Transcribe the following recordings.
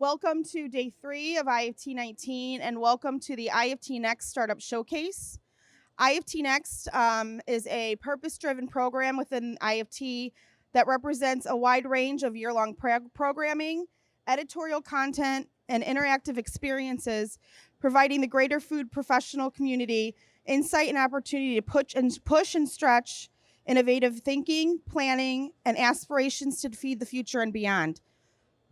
Welcome to day 3 of IFT 19 and welcome to the IFT Next Startup Showcase. IFT Next is a purpose-driven program within IFT that represents a wide range of year-long programming, editorial content, and interactive experiences, providing the greater food professional community insight and opportunity to push and stretch innovative thinking, planning, and aspirations to feed the future and beyond.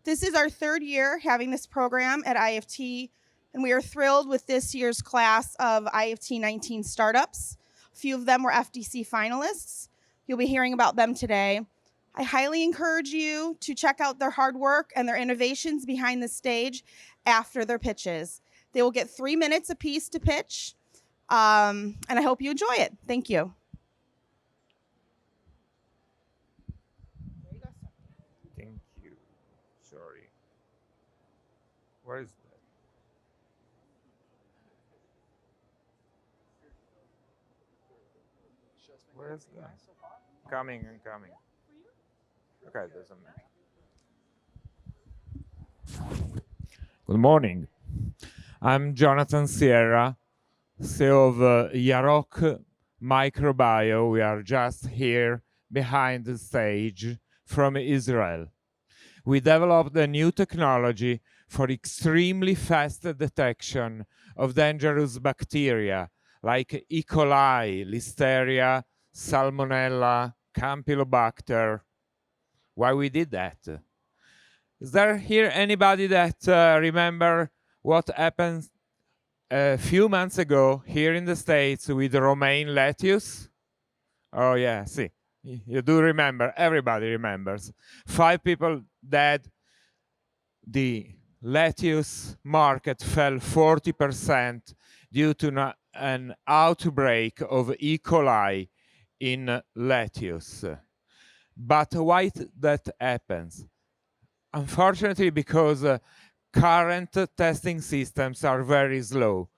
This is our 3rd year having this program at IFT, and we are thrilled with this year's class of IFT 19 startups. A few of them were FDC finalists. You'll be hearing about them today. I highly encourage you to check out their hard work and their innovations behind the stage after their pitches. They will get 3 minutes apiece to pitch, and I hope you enjoy it. Thank you. Thank you. Sorry. Where is that? Where's that? Coming and coming. Okay, doesn't matter. Good morning. I'm Jonathan Sierra, CEO of Yarok Microbio. We are just here behind the stage from Israel. We developed a new technology for extremely fast detection of dangerous bacteria like E. coli, Listeria, Salmonella, Campylobacter. Why we did that? Is there here anybody that remember what happened a few months ago here in the States with romaine lettuce? Oh yeah, see, you do remember, everybody remembers. 5 people dead, the lettuce market fell 40% due to an outbreak of E. coli in lettuce. But why that happens? Unfortunately, because current testing systems are very slow.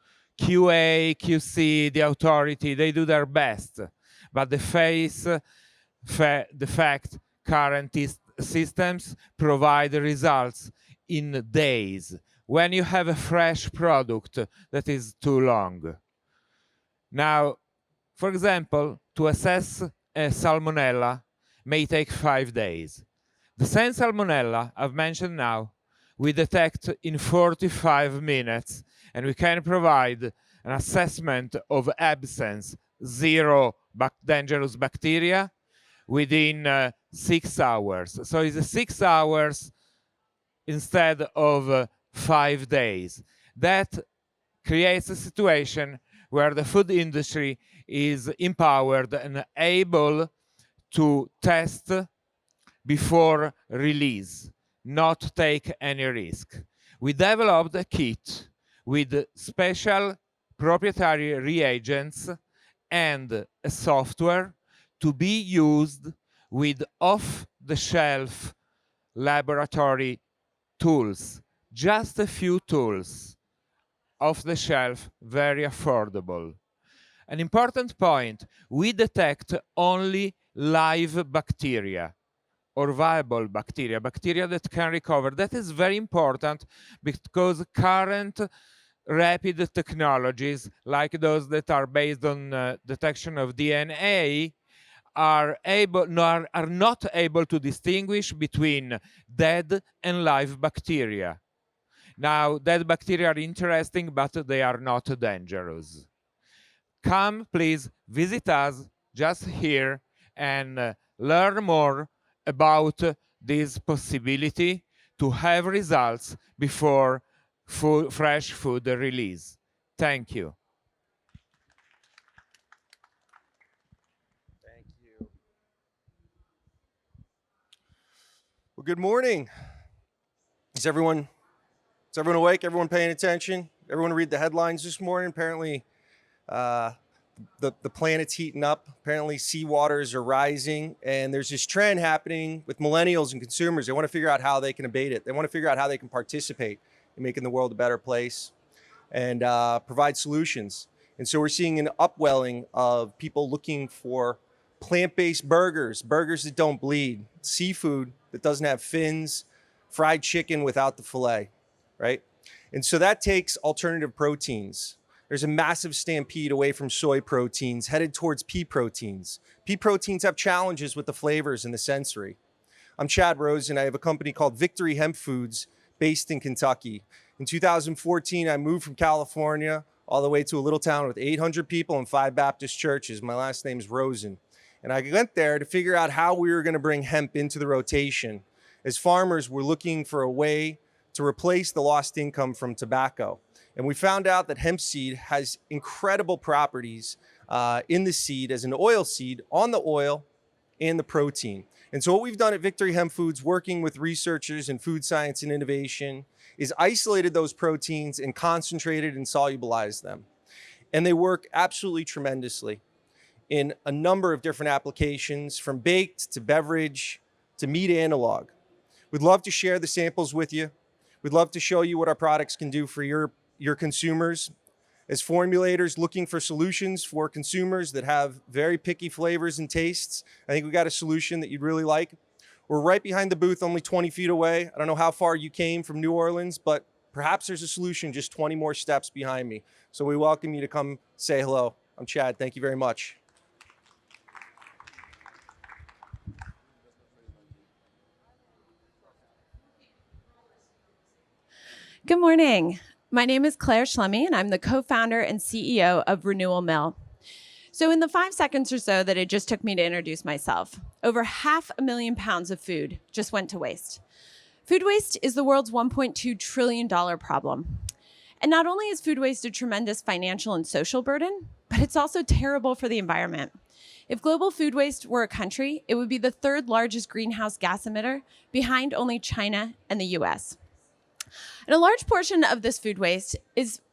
QA, QC, the authority, they do their best. But the fact current systems provide results in days when you have a fresh product that is too long. Now, for example, to assess a salmonella may take 5 days. The same salmonella I've mentioned now, we detect in 45 minutes, and we can provide an assessment of absence, 0 dangerous bacteria, within 6 hours. So it's 6 hours instead of 5 days. That creates a situation where the food industry is empowered and able to test before release, not take any risk. We developed a kit with special proprietary reagents and a software to be used with off-the-shelf laboratory tools, just a few tools, off-the-shelf, very affordable. An important point, we detect only live bacteria or viable bacteria, bacteria that can recover. That is very important because current rapid technologies, like those that are based on detection of DNA, are not able to distinguish between dead and live bacteria. Now, dead bacteria are interesting, but they are not dangerous. Come, please, visit us just here and learn more about this possibility to have results before fresh food release. Thank you. Thank you. Well, good morning. Is everyone awake? Everyone paying attention? Everyone read the headlines this morning? Apparently, the planet's heating up. Apparently, seawaters are rising, and there's this trend happening with millennials and consumers. They want to figure out how they can abate it. They want to figure out how they can participate in making the world a better place and provide solutions. And so we're seeing an upwelling of people looking for plant-based burgers that don't bleed, seafood that doesn't have fins, fried chicken without the fillet. right? And so that takes alternative proteins. There's a massive stampede away from soy proteins headed towards pea proteins. Pea proteins have challenges with the flavors and the sensory. I'm Chad Rosen. I have a company called Victory Hemp Foods based in Kentucky. In 2014, I moved from California all the way to a little town with 800 people and 5 Baptist churches. My last name is Rosen. And I went there to figure out how we were going to bring hemp into the rotation, as farmers were looking for a way to replace the lost income from tobacco. And we found out that hemp seed has incredible properties in the seed as an oil seed on the oil and the protein. And so what we've done at Victory Hemp Foods, working with researchers in food science and innovation, is isolated those proteins and concentrated and solubilized them. And they work absolutely tremendously in a number of different applications, from baked to beverage to meat analog. We'd love to share the samples with you. We'd love to show you what our products can do for your consumers. As formulators looking for solutions for consumers that have very picky flavors and tastes, I think we got a solution that you'd really like. We're right behind the booth, only 20 feet away. I don't know how far you came from New Orleans, but perhaps there's a solution just 20 more steps behind me. So we welcome you to come say hello. I'm Chad. Thank you very much. Good morning. My name is Claire Schlemme, and I'm the co-founder and CEO of Renewal Mill. So in the 5 seconds or so that it just took me to introduce myself, over 500,000 pounds of food just went to waste. Food waste is the world's $1.2 trillion problem. And not only is food waste a tremendous financial and social burden, but it's also terrible for the environment. If global food waste were a country, it would be the 3rd largest greenhouse gas emitter, behind only China and the US. And a large portion of this food waste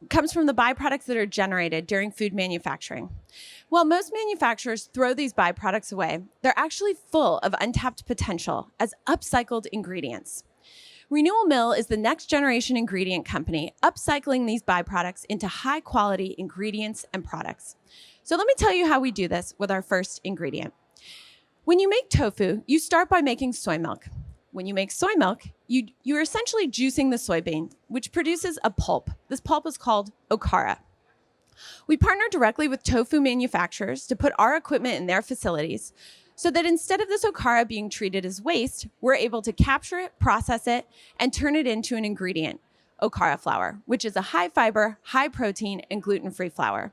comes from the byproducts that are generated during food manufacturing. While most manufacturers throw these byproducts away, they're actually full of untapped potential as upcycled ingredients. Renewal Mill is the next generation ingredient company upcycling these byproducts into high quality ingredients and products. So let me tell you how we do this with our first ingredient. When you make tofu, you start by making soy milk. When you make soy milk, you're essentially juicing the soybean, which produces a pulp. This pulp is called okara. We partner directly with tofu manufacturers to put our equipment in their facilities so that instead of this okara being treated as waste, we're able to capture it, process it, and turn it into an ingredient, okara flour, which is a high fiber, high protein, and gluten-free flour.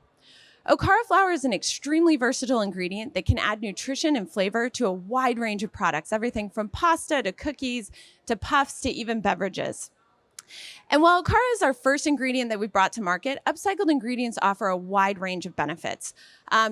Okara flour is an extremely versatile ingredient that can add nutrition and flavor to a wide range of products, everything from pasta to cookies to puffs to even beverages. And while okara is our first ingredient that we brought to market, upcycled ingredients offer a wide range of benefits.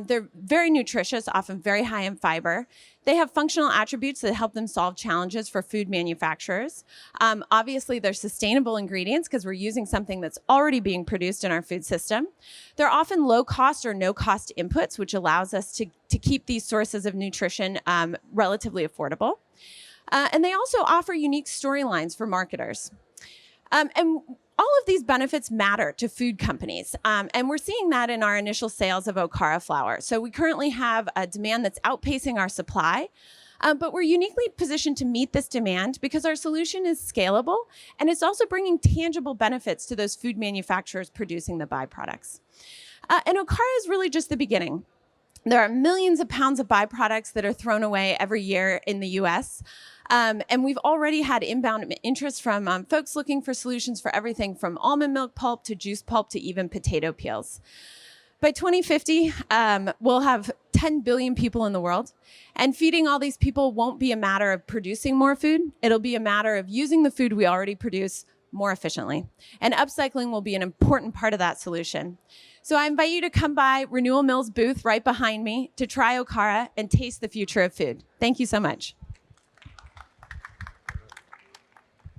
They're very nutritious, often very high in fiber. They have functional attributes that help them solve challenges for food manufacturers. Obviously, they're sustainable ingredients because we're using something that's already being produced in our food system. They're often low cost or no cost inputs, which allows us to keep these sources of nutrition relatively affordable. And they also offer unique storylines for marketers. And all of these benefits matter to food companies, and we're seeing that in our initial sales of okara flour. So we currently have a demand that's outpacing our supply, but we're uniquely positioned to meet this demand because our solution is scalable, and it's also bringing tangible benefits to those food manufacturers producing the byproducts. And okara is really just the beginning. There are millions of pounds of byproducts that are thrown away every year in the US. And we've already had inbound interest from folks looking for solutions for everything from almond milk pulp to juice pulp to even potato peels. By 2050, we'll have 10 billion people in the world, and feeding all these people won't be a matter of producing more food. It'll be a matter of using the food we already produce more efficiently. And upcycling will be an important part of that solution. So I invite you to come by Renewal Mill's booth right behind me to try okara and taste the future of food. Thank you so much.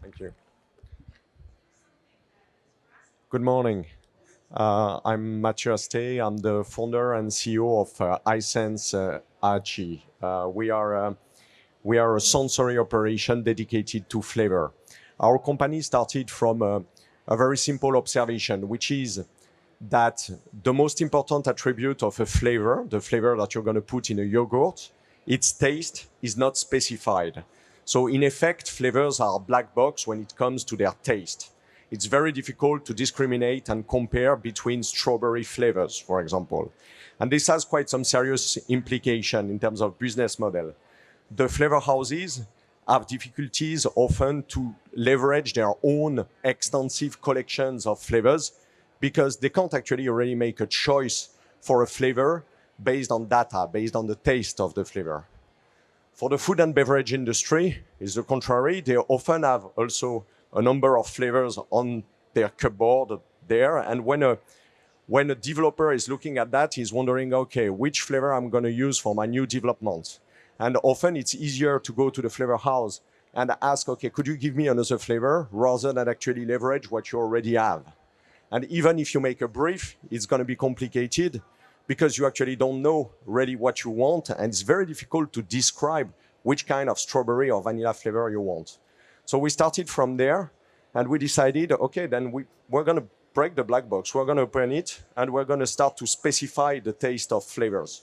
Thank you. Good morning. I'm Mathieu Asté. I'm the founder and CEO of iSense AG. We are a sensory operation dedicated to flavor. Our company started from a very simple observation, which is that the most important attribute of a flavor, the flavor that you're going to put in a yogurt, its taste is not specified. So in effect, flavors are black box when it comes to their taste. it's very difficult to discriminate and compare between strawberry flavors, for example. And this has quite some serious implication in terms of business model. The flavor houses have difficulties often to leverage their own extensive collections of flavors because they can't actually really make a choice for a flavor based on data, based on the taste of the flavor. For the food and beverage industry, it's the contrary. They often have also a number of flavors on their cupboard there. And when a developer is looking at that, he's wondering, okay, which flavor I'm going to use for my new development? And often it's easier to go to the flavor house and ask, okay, could you give me another flavor rather than actually leverage what you already have? And even if you make a brief, it's going to be complicated because you actually don't know really what you want. And it's very difficult to describe which kind of strawberry or vanilla flavor you want. So we started from there and we decided, okay, then we're going to break the black box. We're going to open it and we're going to start to specify the taste of flavors.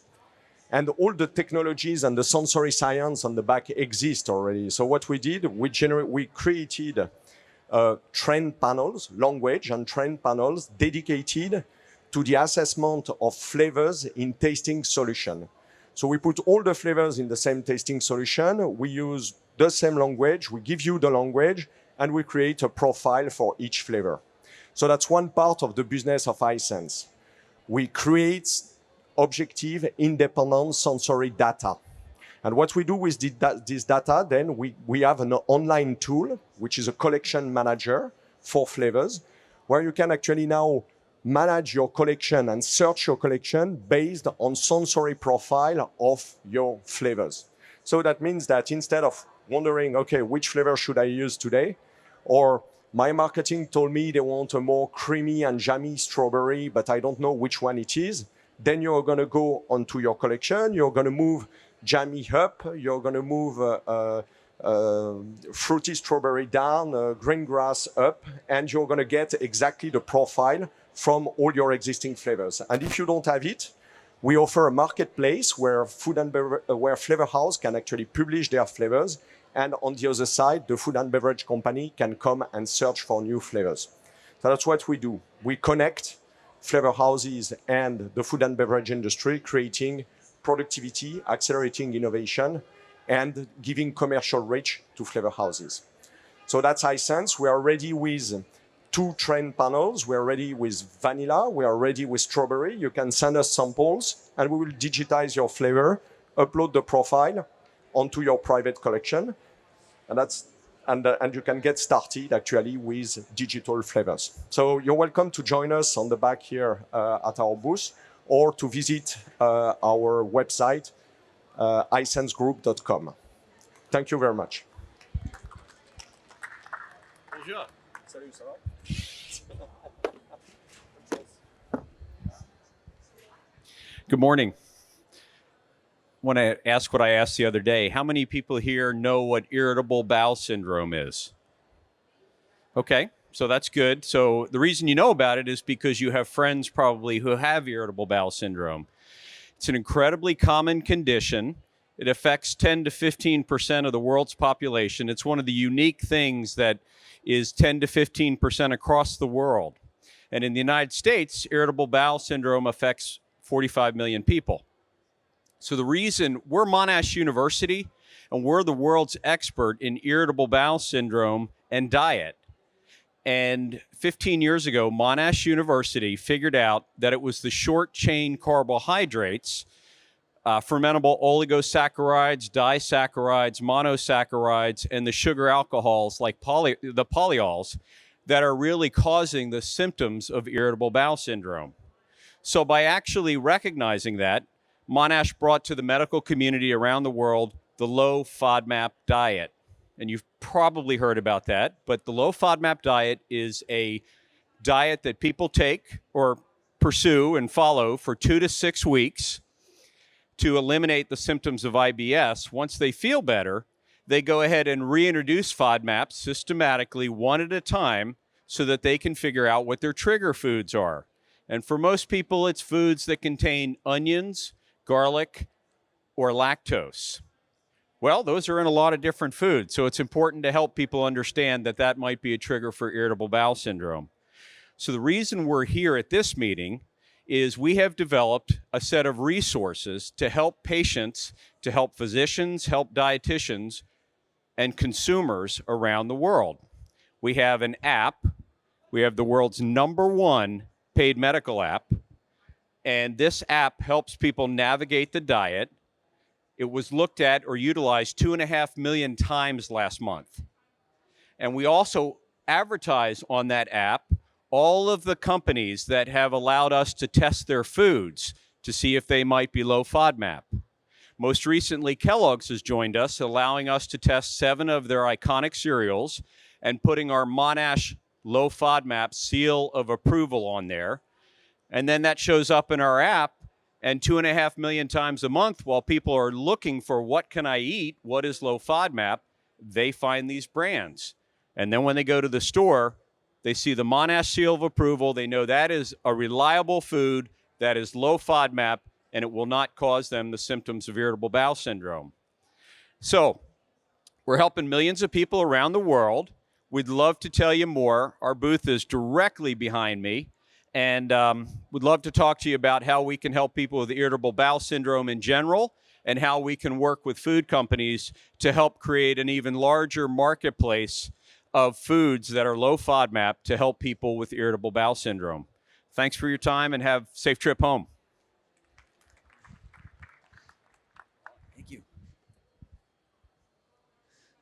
And all the technologies and the sensory science on the back exist already. So what we did, we created trend panels, language and trend panels dedicated to the assessment of flavors in tasting solution. So we put all the flavors in the same tasting solution. We use the same language. We give you the language and we create a profile for each flavor. So that's one part of the business of iSense. We create objective, independent sensory data. And what we do with this data, then we have an online tool, which is a collection manager for flavors, where you can actually now manage your collection and search your collection based on sensory profile of your flavors. So that means that instead of wondering, okay, which flavor should I use today? Or my marketing told me they want a more creamy and jammy strawberry, but I don't know which one it is. Then you're going to go onto your collection. You're going to move jammy up. You're going to move fruity strawberry down, green grass up, and you're going to get exactly the profile from all your existing flavors. And if you don't have it, we offer a marketplace where where flavor house can actually publish their flavors, and on the other side, the food and beverage company can come and search for new flavors. So that's what we do. We connect flavor houses and the food and beverage industry, creating productivity, accelerating innovation, and giving commercial reach to flavor houses. So that's iSense. We are ready with 2 trend panels. We are ready with vanilla. We are ready with strawberry. You can send us samples, and we will digitize your flavor, upload the profile onto your private collection, and you can get started actually with digital flavors. So you're welcome to join us on the back here at our booth, or to visit our website, isensegroup.com. Thank you very much. Bonjour. Salut, ça va? Good morning. I want to ask what I asked the other day. How many people here know what irritable bowel syndrome is? Okay, so that's good. So the reason you know about it is because you have friends probably who have irritable bowel syndrome. It's an incredibly common condition. It affects 10 to 15% of the world's population. It's one of the unique things that is 10 to 15% across the world. And in the United States, irritable bowel syndrome affects 45 million people. So the reason we're Monash University, and we're the world's expert in irritable bowel syndrome and diet. And 15 years ago, Monash University figured out that it was the short-chain carbohydrates, fermentable oligosaccharides, disaccharides, monosaccharides, and the sugar alcohols like the polyols that are really causing the symptoms of irritable bowel syndrome. So by actually recognizing that, Monash brought to the medical community around the world the Low Fodmap Diet. And you've probably heard about that, but the Low Fodmap Diet is a diet that people take or pursue and follow for 2 to 6 weeks to eliminate the symptoms of IBS. Once they feel better, they go ahead and reintroduce FODMAPs systematically, one at a time, so that they can figure out what their trigger foods are. And for most people, it's foods that contain onions, garlic, or lactose. Well, those are in a lot of different foods, so it's important to help people understand that that might be a trigger for irritable bowel syndrome. So the reason we're here at this meeting is we have developed a set of resources to help patients, to help physicians, help dietitians, and consumers around the world. We have an app. We have the world's #1 paid medical app, and this app helps people navigate the diet. It was looked at or utilized 2.5 million times last month. And we also advertise on that app all of the companies that have allowed us to test their foods to see if they might be low FODMAP. Most recently, Kellogg's has joined us, allowing us to test 7 of their iconic cereals and putting our Monash Low FODMAP seal of approval on there. And then that shows up in our app, and 2.5 million times a month, while people are looking for what can I eat, what is low FODMAP, they find these brands. And then when they go to the store, they see the Monash seal of approval. They know that is a reliable food that is low FODMAP, and it will not cause them the symptoms of irritable bowel syndrome. So we're helping millions of people around the world. We'd love to tell you more. Our booth is directly behind me, and we'd love to talk to you about how we can help people with irritable bowel syndrome in general, and how we can work with food companies to help create an even larger marketplace of foods that are low FODMAP to help people with irritable bowel syndrome. Thanks for your time, and have a safe trip home. Thank you.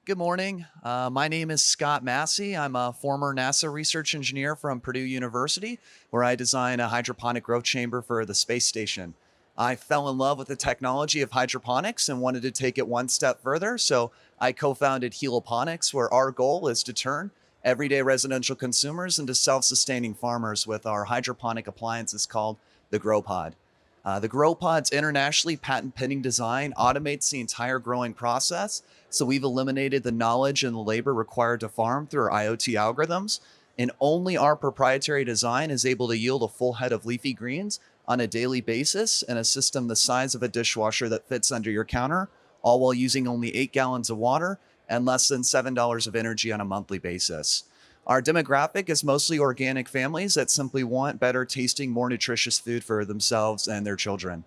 Good morning. My name is Scott Massey. I'm a former NASA research engineer from Purdue University, where I design a hydroponic growth chamber for the space station. I fell in love with the technology of hydroponics and wanted to take it one step further, so I co-founded Heloponics, where our goal is to turn everyday residential consumers into self-sustaining farmers with our hydroponic appliances called the GrowPod. The GrowPod's internationally patent-pending design automates the entire growing process, so we've eliminated the knowledge and the labor required to farm through our IoT algorithms, and only our proprietary design is able to yield a full head of leafy greens on a daily basis in a system the size of a dishwasher that fits under your counter, all while using only 8 gallons of water and less than $7 of energy on a monthly basis. Our demographic is mostly organic families that simply want better tasting, more nutritious food for themselves and their children.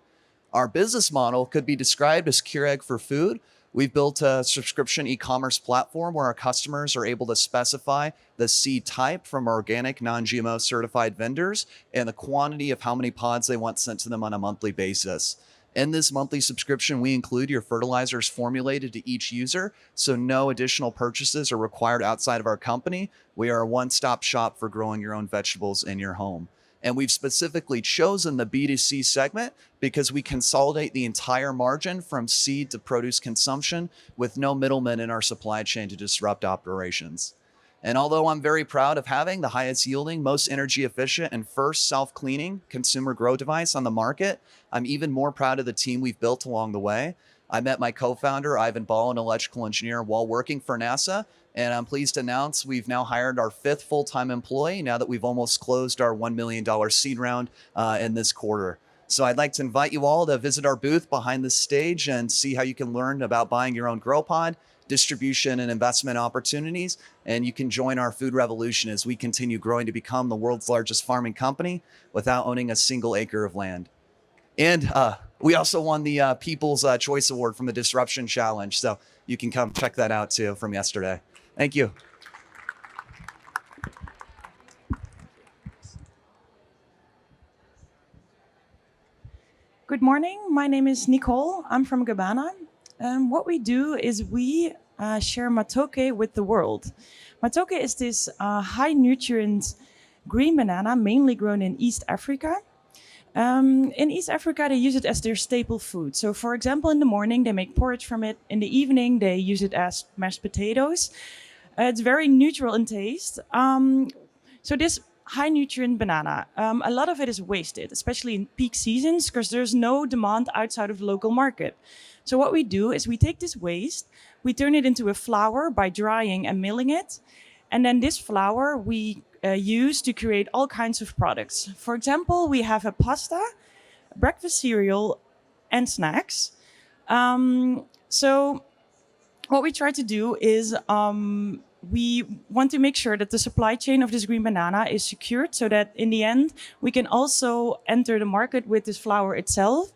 Our business model could be described as Keurig for food. We've built a subscription e-commerce platform where our customers are able to specify the seed type from organic, non-GMO certified vendors and the quantity of how many pods they want sent to them on a monthly basis. In this monthly subscription, we include your fertilizers formulated to each user, so no additional purchases are required outside of our company. We are a one-stop shop for growing your own vegetables in your home. And we've specifically chosen the B2C segment because we consolidate the entire margin from seed to produce consumption with no middlemen in our supply chain to disrupt operations. And although I'm very proud of having the highest yielding, most energy efficient, and first self-cleaning consumer grow device on the market, I'm even more proud of the team we've built along the way. I met my co-founder, Ivan Ball, an electrical engineer, while working for NASA, and I'm pleased to announce we've now hired our 5th full-time employee now that we've almost closed our $1 million seed round in this quarter. So I'd like to invite you all to visit our booth behind the stage and see how you can learn about buying your own grow pod, distribution and investment opportunities, and you can join our food revolution as we continue growing to become the world's largest farming company without owning a single acre of land. And we also won the People's Choice Award from the Disruption Challenge, so you can come check that out too from yesterday. Thank you. Good morning. My name is Nicole. I'm from Gabbana. What we do is we share matoke with the world. Matoke is this high nutrient green banana, mainly grown in East Africa. In East Africa, they use it as their staple food. So for example, in the morning, they make porridge from it. In the evening, they use it as mashed potatoes. It's very neutral in taste. So this high nutrient banana, a lot of it is wasted, especially in peak seasons, because there's no demand outside of the local market. So what we do is we take this waste, we turn it into a flour by drying and milling it. And then this flour we use to create all kinds of products. For example, we have a pasta, breakfast cereal, and snacks. So what we try to do is we want to make sure that the supply chain of this green banana is secured so that in the end, we can also enter the market with this flower itself.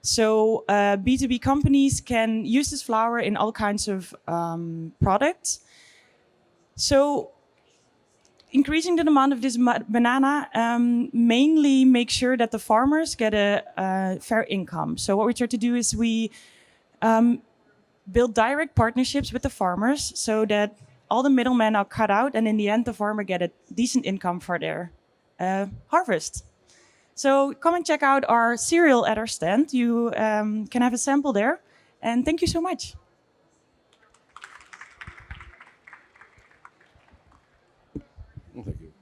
So B2B companies can use this flower in all kinds of products. So increasing the demand of this banana mainly makes sure that the farmers get a fair income. So what we try to do is we build direct partnerships with the farmers so that all the middlemen are cut out, and in the end, the farmer get a decent income for their harvest. So come and check out our cereal at our stand. You can have a sample there. And thank you so much. Thank you.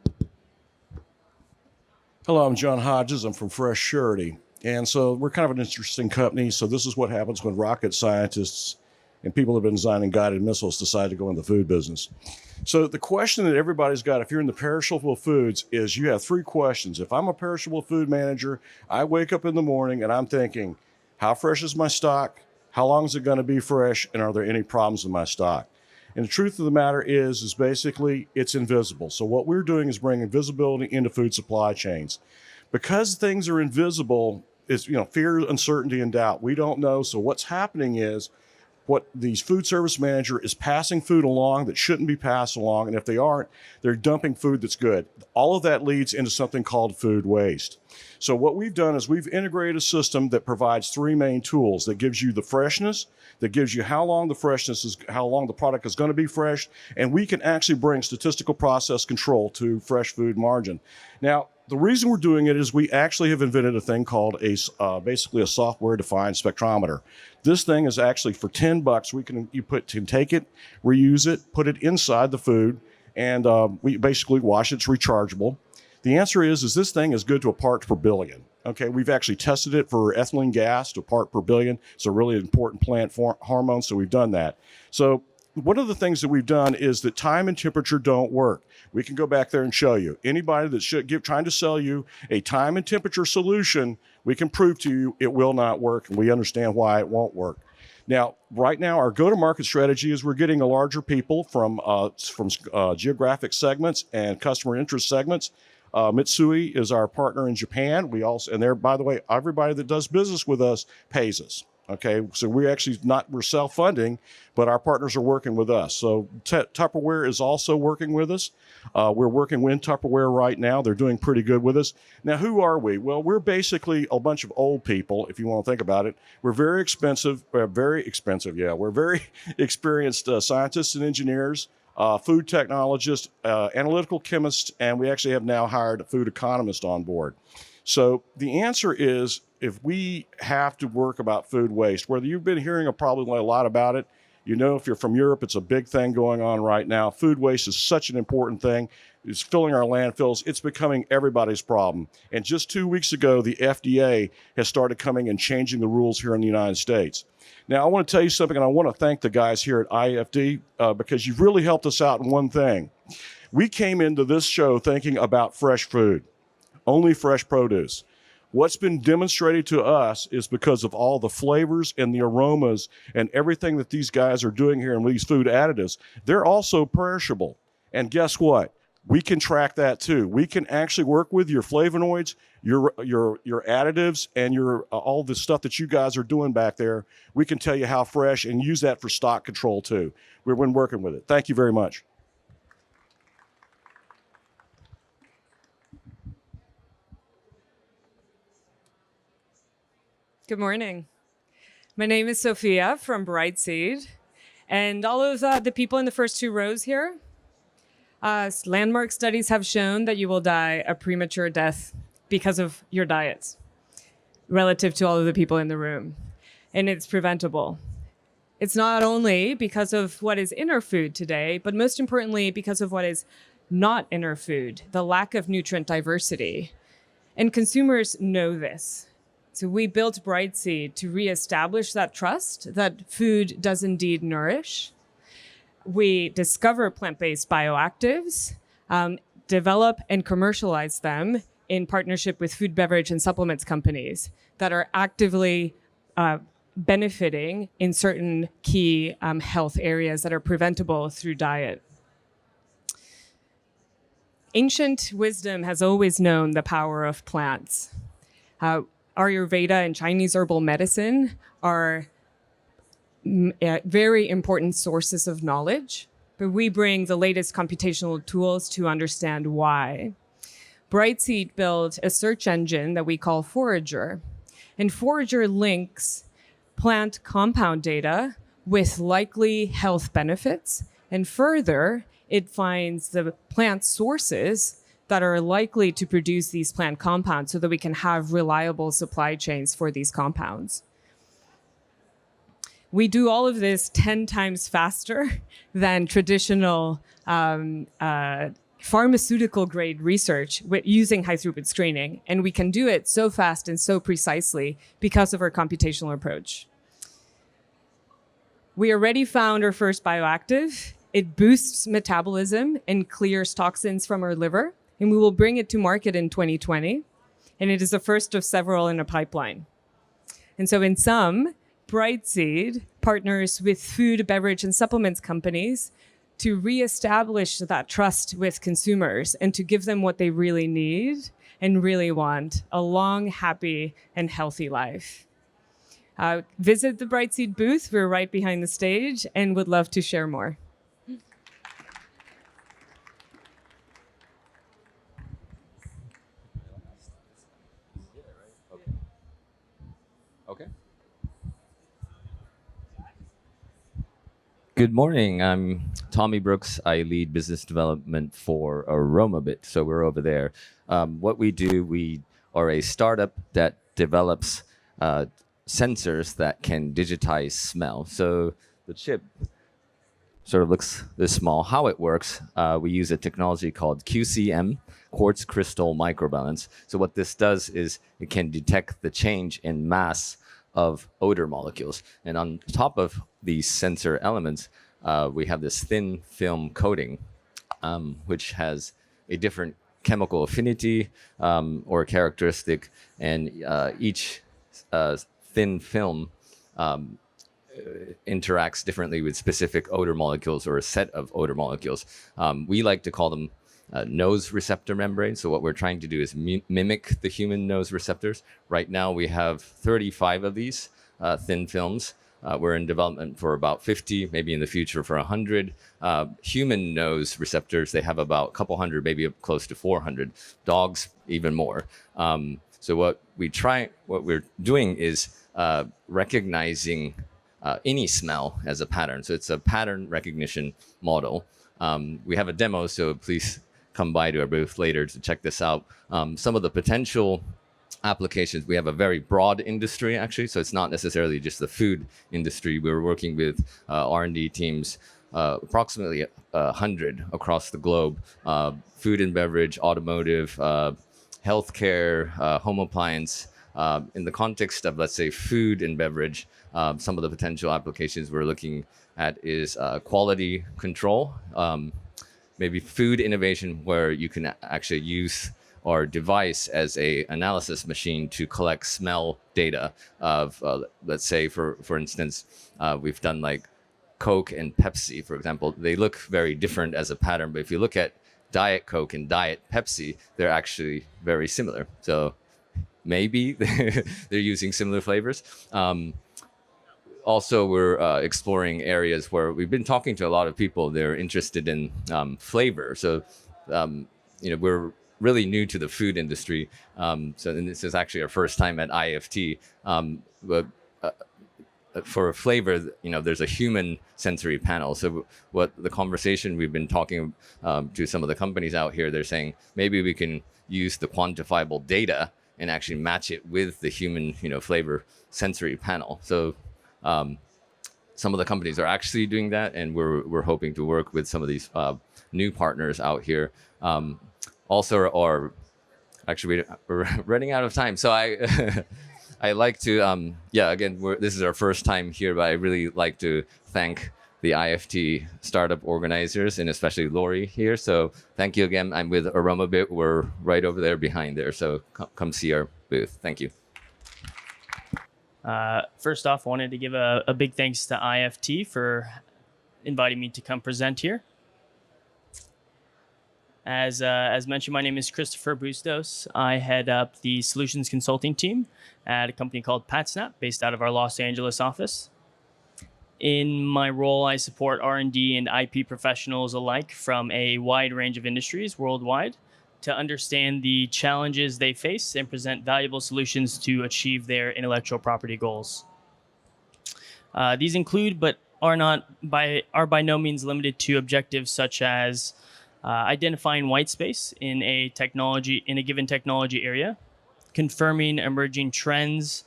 Hello, I'm John Hodges. I'm from Fresh Surety. And so we're kind of an interesting company. So this is what happens when rocket scientists and people who have been designing guided missiles decide to go in the food business. So the question that everybody's got, if you're in the perishable foods, is you have three questions. If I'm a perishable food manager, I wake up in the morning and I'm thinking, how fresh is my stock? How long is it going to be fresh? And are there any problems in my stock? And the truth of the matter is basically it's invisible. So what we're doing is bringing visibility into food supply chains. Because things are invisible, it's, fear, uncertainty, and doubt. We don't know. So what's happening is what these food service manager is passing food along that shouldn't be passed along. And if they aren't, they're dumping food that's good. All of that leads into something called food waste. So what we've done is we've integrated a system that provides three main tools that gives you the freshness, that gives you how long the product is going to be fresh, and we can actually bring statistical process control to fresh food margin. Now, the reason we're doing it is we actually have invented a thing called basically a software-defined spectrometer. This thing is actually for $10. You can take it, reuse it, put it inside the food, and we basically wash it. It's rechargeable. The answer is this thing is good to a part per billion. Okay, we've actually tested it for ethylene gas to a part per billion. It's a really important plant hormone, so we've done that. So one of the things that we've done is that time and temperature don't work. We can go back there and show you. Anybody that's trying to sell you a time and temperature solution, we can prove to you it will not work, and we understand why it won't work. Now, right now, our go-to-market strategy is we're getting a larger people from geographic segments and customer interest segments. Mitsui is our partner in Japan. By the way, everybody that does business with us pays us. Okay, so we're self-funding, but our partners are working with us. So Tupperware is also working with us. We're working with Tupperware right now. They're doing pretty good with us. Now, who are we? Well, we're basically a bunch of old people, if you want to think about it. We're very expensive. We're very experienced scientists and engineers, food technologists, analytical chemists, and we actually have now hired a food economist on board. So the answer is, if we have to work about food waste, whether you've been hearing probably a lot about it, if you're from Europe, it's a big thing going on right now. Food waste is such an important thing. It's filling our landfills. It's becoming everybody's problem. And just 2 weeks ago, the FDA has started coming and changing the rules here in the United States. Now, I want to tell you something, and I want to thank the guys here at IFD because you've really helped us out in one thing. We came into this show thinking about fresh food, only fresh produce. What's been demonstrated to us is because of all the flavors and the aromas and everything that these guys are doing here in these food additives, they're also perishable. And guess what? We can track that too. We can actually work with your flavonoids, your additives, and all the stuff that you guys are doing back there. We can tell you how fresh and use that for stock control too. We've been working with it. Thank you very much. Good morning. My name is Sophia from Brightseed, and all of the people in the first two rows here, landmark studies have shown that you will die a premature death because of your diets, relative to all of the people in the room, and it's preventable. It's not only because of what is in our food today, but most importantly, because of what is not in our food, the lack of nutrient diversity. And consumers know this. So we built Brightseed to reestablish that trust that food does indeed nourish. We discover plant-based bioactives, develop and commercialize them in partnership with food, beverage, and supplements companies that are actively benefiting in certain key health areas that are preventable through diet. Ancient wisdom has always known the power of plants. Ayurveda and Chinese herbal medicine are very important sources of knowledge, but we bring the latest computational tools to understand why. Brightseed built a search engine that we call Forager, and Forager links plant compound data with likely health benefits, and further, it finds the plant sources that are likely to produce these plant compounds so that we can have reliable supply chains for these compounds. We do all of this 10 times faster than traditional pharmaceutical grade research using high throughput screening. And we can do it so fast and so precisely because of our computational approach. We already found our first bioactive. It boosts metabolism and clears toxins from our liver, and we will bring it to market in 2020. And it is the first of several in a pipeline. And so in sum, Brightseed partners with food, beverage, and supplements companies to reestablish that trust with consumers and to give them what they really need and really want, a long, happy, and healthy life. Visit the Brightseed booth. We're right behind the stage and would love to share more. Okay. Good morning. I'm Tommy Brooks. I lead business development for AromaBit. So we're over there. What we do, we are a startup that develops sensors that can digitize smell. So the chip sort of looks this small. How it works, we use a technology called QCM, Quartz Crystal Microbalance. So what this does is it can detect the change in mass of odor molecules. And on top of these sensor elements, we have this thin film coating, which has a different chemical affinity or characteristic, and each thin film interacts differently with specific odor molecules or a set of odor molecules. We like to call them nose receptor membranes. So what we're trying to do is mimic the human nose receptors. Right now we have 35 of these thin films. We're in development for about 50, maybe in the future for 100. Human nose receptors, they have about a couple hundred, maybe close to 400. Dogs, even more. So what we're doing is recognizing any smell as a pattern. So it's a pattern recognition model. We have a demo, so please come by to our booth later to check this out. Some of the potential applications, we have a very broad industry actually, so it's not necessarily just the food industry. We're working with R&D teams, approximately 100 across the globe, food and beverage, automotive, healthcare, home appliance. In the context of, let's say, food and beverage, some of the potential applications we're looking at is quality control, maybe food innovation where you can actually use our device as a analysis machine to collect smell data of, let's say, for instance, we've done like Coke and Pepsi, for example. They look very different as a pattern, but if you look at Diet Coke and Diet Pepsi, they're actually very similar. So maybe they're using similar flavors. Also, we're exploring areas where we've been talking to a lot of people. They're interested in flavor. So, we're really new to the food industry. So this is actually our first time at IFT. But for flavor, there's a human sensory panel. So what the conversation we've been talking to some of the companies out here, they're saying maybe we can use the quantifiable data and actually match it with the human, flavor sensory panel. So some of the companies are actually doing that, and we're hoping to work with some of these new partners out here. Also, actually, we're running out of time. So I like to, again, this is our first time here, but I really like to thank the IFT startup organizers and especially Lori here. So thank you again. I'm with AromaBit. We're right over there behind there. So come see our booth. Thank you. First off, I wanted to give a big thanks to IFT for inviting me to come present here. As mentioned, my name is Christopher Bustos. I head up the solutions consulting team at a company called PatSnap, based out of our Los Angeles office. In my role, I support R&D and IP professionals alike from a wide range of industries worldwide to understand the challenges they face and present valuable solutions to achieve their intellectual property goals. These include, but are by no means limited to, objectives such as identifying white space in a given technology area, confirming emerging trends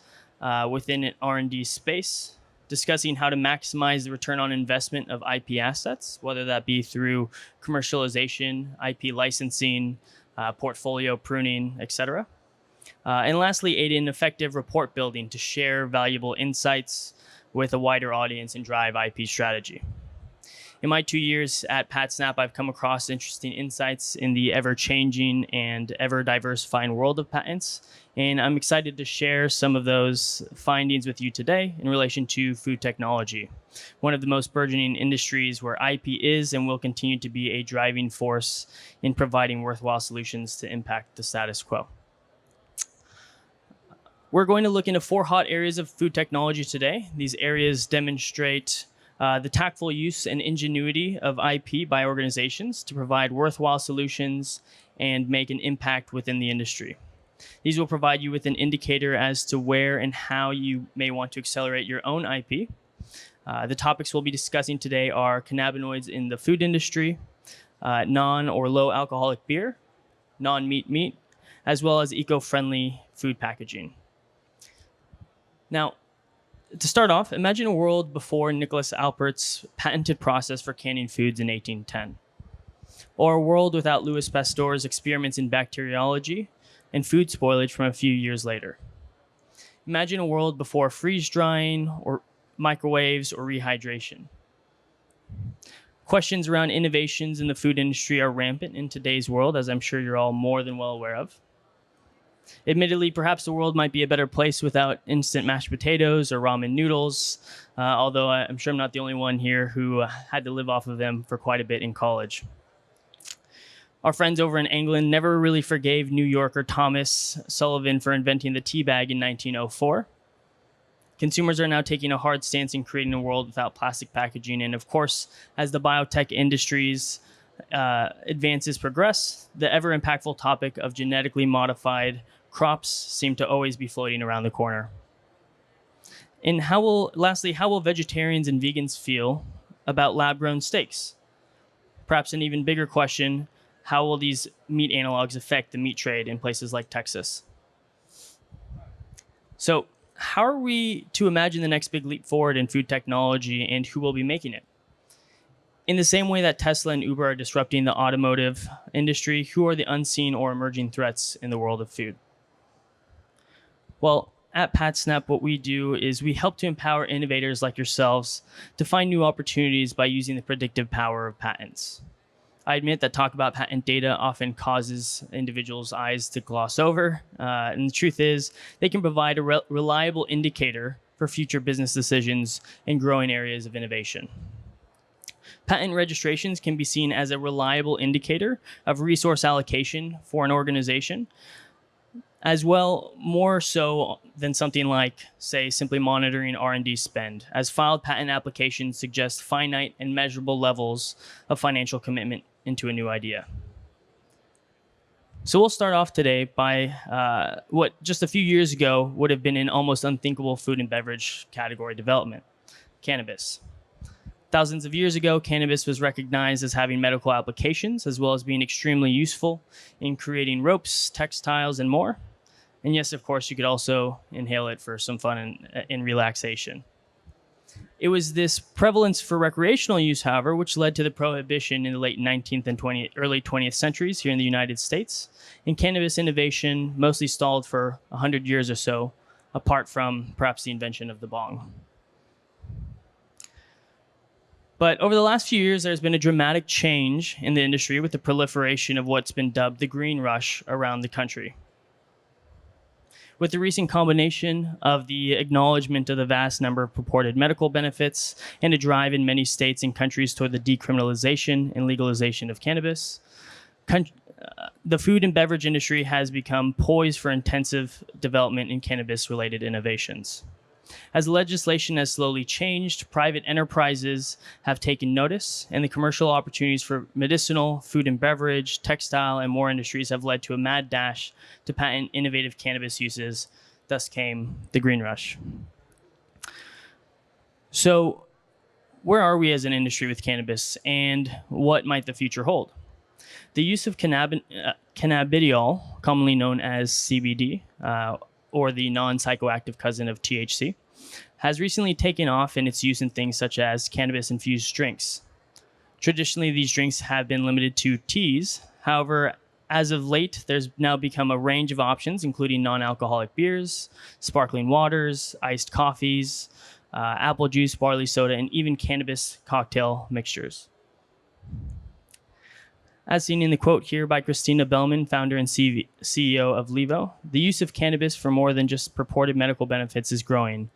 within an R&D space, discussing how to maximize the return on investment of IP assets, whether that be through commercialization, IP licensing, portfolio pruning, etc. And lastly, aid in effective report building to share valuable insights with a wider audience and drive IP strategy. In my 2 years at PatSnap, I've come across interesting insights in the ever-changing and ever-diversifying world of patents, and I'm excited to share some of those findings with you today in relation to food technology, one of the most burgeoning industries where IP is and will continue to be a driving force in providing worthwhile solutions to impact the status quo. We're going to look into 4 hot areas of food technology today. These areas demonstrate the tactful use and ingenuity of IP by organizations to provide worthwhile solutions and make an impact within the industry. These will provide you with an indicator as to where and how you may want to accelerate your own IP. The topics we'll be discussing today are cannabinoids in the food industry, non or low alcoholic beer, non-meat meat, as well as eco-friendly food packaging. Now, to start off, imagine a world before Nicholas Alpert's patented process for canning foods in 1810, or a world without Louis Pasteur's experiments in bacteriology and food spoilage from a few years later. Imagine a world before freeze drying or microwaves or rehydration. Questions around innovations in the food industry are rampant in today's world, as I'm sure you're all more than well aware of. Admittedly, perhaps the world might be a better place without instant mashed potatoes or ramen noodles, although I'm sure I'm not the only one here who had to live off of them for quite a bit in college. Our friends over in England never really forgave New Yorker Thomas Sullivan for inventing the tea bag in 1904. Consumers are now taking a hard stance in creating a world without plastic packaging, and of course, as the biotech industry's advances progress, the ever impactful topic of genetically modified crops seem to always be floating around the corner. And lastly, how will vegetarians and vegans feel about lab-grown steaks? Perhaps an even bigger question, how will these meat analogs affect the meat trade in places like Texas? So, how are we to imagine the next big leap forward in food technology, and who will be making it? In the same way that Tesla and Uber are disrupting the automotive industry, who are the unseen or emerging threats in the world of food? Well, at PatSnap, what we do is we help to empower innovators like yourselves to find new opportunities by using the predictive power of patents. I admit that talk about patent data often causes individuals' eyes to gloss over, and the truth is they can provide a reliable indicator for future business decisions in growing areas of innovation. Patent registrations can be seen as a reliable indicator of resource allocation for an organization, as well more so than something like, say, simply monitoring R&D spend, as filed patent applications suggest finite and measurable levels of financial commitment into a new idea. So we'll start off today by what just a few years ago would have been an almost unthinkable food and beverage category development, cannabis. Thousands of years ago, cannabis was recognized as having medical applications, as well as being extremely useful in creating ropes, textiles, and more. And yes, of course, you could also inhale it for some fun and relaxation. It was this prevalence for recreational use, however, which led to the prohibition in the late 19th and early 20th centuries here in the United States. And cannabis innovation mostly stalled for 100 years or so, apart from perhaps the invention of the bong. But over the last few years, there's been a dramatic change in the industry with the proliferation of what's been dubbed the green rush around the country. With the recent combination of the acknowledgement of the vast number of purported medical benefits and a drive in many states and countries toward the decriminalization and legalization of cannabis, the food and beverage industry has become poised for intensive development in cannabis-related innovations. As legislation has slowly changed, private enterprises have taken notice, and the commercial opportunities for medicinal, food and beverage, textile, and more industries have led to a mad dash to patent innovative cannabis uses. Thus came the green rush. So, where are we as an industry with cannabis, and what might the future hold? The use of cannabidiol, commonly known as CBD, or the non-psychoactive cousin of THC, has recently taken off in its use in things such as cannabis-infused drinks. Traditionally, these drinks have been limited to teas. However, as of late, there's now become a range of options, including non-alcoholic beers, sparkling waters, iced coffees, apple juice, barley soda, and even cannabis cocktail mixtures. As seen in the quote here by Christina Bellman, founder and CEO of Levo, the use of cannabis for more than just purported medical benefits is growing.